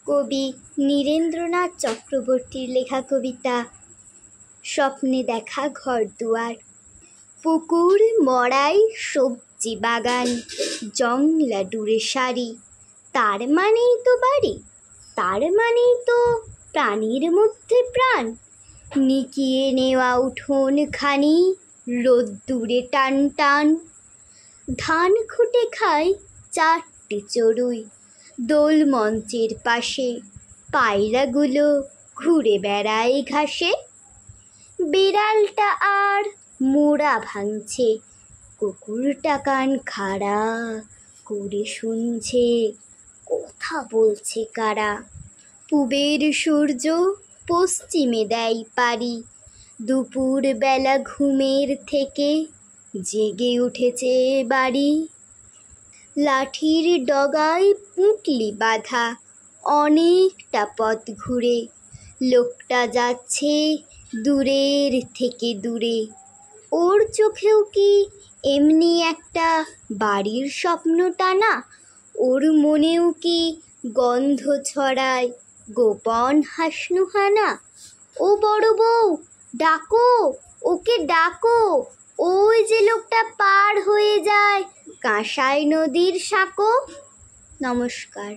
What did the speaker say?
কবি নীরেন্দ্রনাথ চক্রবর্তীর লেখা কবিতা স্বপ্নে দেখা ঘরদুয়ার। পুকুর মড়াই সবজি বাগান জংলা ডুরে সারি, তার মানেই তো বাড়ি, তার মানেই তো প্রাণীর মধ্যে প্রাণ। নিকিয়ে নেওয়া উঠোন খানি রোদ্দুরে টান টান, ধান খুঁটে খায় 4টে চড়ুই দোল মঞ্চের পাশে, পায়রাগুলো ঘুরে বেড়ায় ঘাসে। বিড়ালটা আর মোড়া ভাঙছে, কুকুরটা কান খাড়া করে শুনছে কথা বলছে কারা। পূবের সূর্য পশ্চিমে দেয় পারি, দুপুর বেলা ঘুমের থেকে জেগে উঠেছে বাড়ি। লাঠির ডগায় পুঁটলি বাঁধা অনেকটা পথ ঘুরে, লোকটা যাচ্ছে দূরের থেকে দূরে। ওর চোখেও কি এমনি একটা বাড়ির স্বপ্ন টানা? ওর মনেও কি গন্ধ ছড়ায় গোপন হাসনুহানা? ও বড় বউ, ডাকো, ওকে ডাকো, ওই যে লোকটা পার হয়ে যায় কাঁসাই নদীর সাঁকো। নমস্কার।